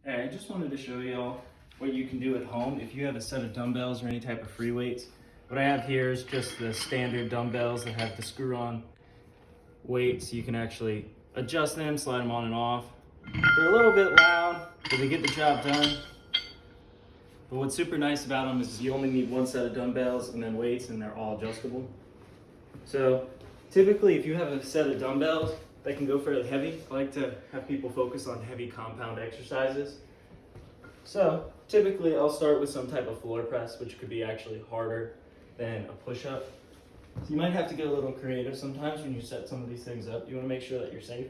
Hey, I just wanted to show y'all what you can do at home if you have a set of dumbbells or any type of free weights. What I have here is just the standard dumbbells that have the screw-on weights. You can actually adjust them, slide them on and off. They're a little bit loud, but they get the job done. But what's super nice about them is you only need one set of dumbbells and then weights, and they're all adjustable. So typically if you have a set of dumbbells that can go fairly heavy, I like to have people focus on heavy compound exercises. So typically I'll start with some type of floor press, which could be actually harder than a push-up. So you might have to get a little creative sometimes when you set some of these things up. You want to make sure that you're safe.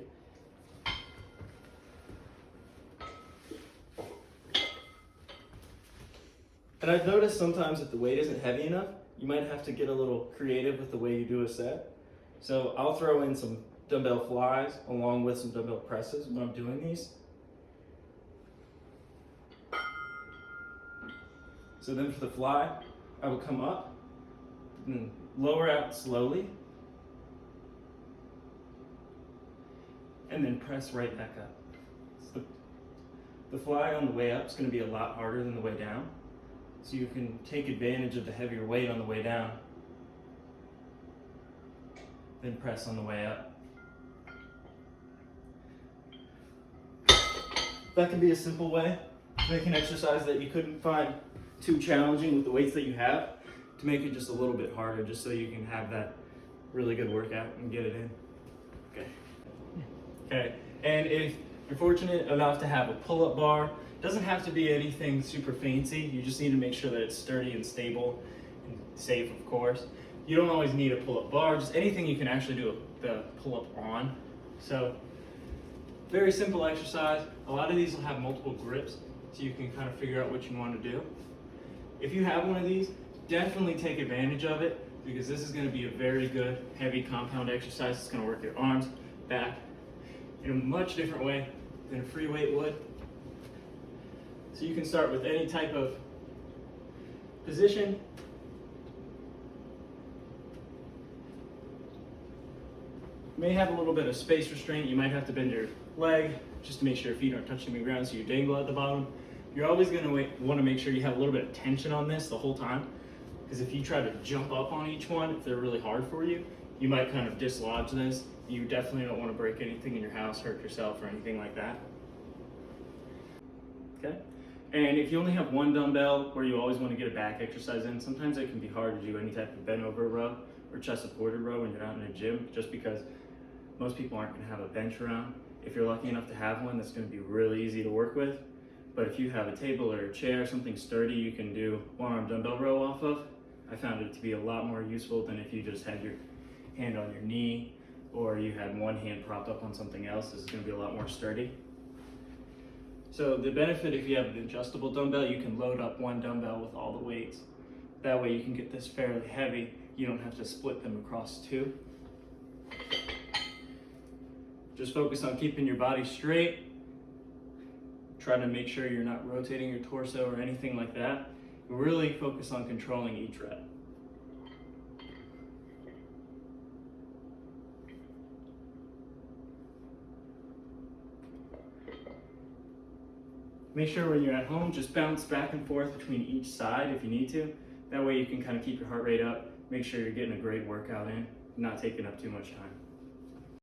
And I've noticed sometimes if the weight isn't heavy enough, you might have to get a little creative with the way you do a set. So I'll throw in some dumbbell flies along with some dumbbell presses when I'm doing these. So then for the fly, I will come up and lower out slowly, and then press right back up. So the fly on the way up is going to be a lot harder than the way down. So you can take advantage of the heavier weight on the way down, then press on the way up. That can be a simple way to make an exercise that you couldn't find too challenging with the weights that you have, to make it just a little bit harder, just so you can have that really good workout and get it in. Okay, and if you're fortunate enough to have a pull-up bar, it doesn't have to be anything super fancy. You just need to make sure that it's sturdy and stable and safe, of course. You don't always need a pull-up bar, just anything you can actually do the pull-up on. So very simple exercise. A lot of these will have multiple grips, so you can kind of figure out what you want to do. If you have one of these, definitely take advantage of it, because this is going to be a very good heavy compound exercise. It's going to work your arms, back in a much different way than a free weight would. So you can start with any type of position. You may have a little bit of space restraint. You might have to bend your leg just to make sure your feet aren't touching the ground so you dangle at the bottom. You're always going to want to make sure you have a little bit of tension on this the whole time, because if you try to jump up on each one, if they're really hard for you, you might kind of dislodge this. You definitely don't want to break anything in your house, hurt yourself, or anything like that. Okay? And if you only have one dumbbell, where you always want to get a back exercise in, sometimes it can be hard to do any type of bent over row or chest supported row when you're out in a gym, just because most people aren't going to have a bench around. If you're lucky enough to have one, that's going to be really easy to work with. But if you have a table or a chair, something sturdy you can do one-arm dumbbell row off of, I found it to be a lot more useful than if you just had your hand on your knee or you had one hand propped up on something else. This is going to be a lot more sturdy. So the benefit, if you have an adjustable dumbbell, you can load up one dumbbell with all the weights. That way you can get this fairly heavy. You don't have to split them across two. Just focus on keeping your body straight. Try to make sure you're not rotating your torso or anything like that. Really focus on controlling each rep. Make sure when you're at home, just bounce back and forth between each side if you need to. That way you can kind of keep your heart rate up, make sure you're getting a great workout in, not taking up too much time.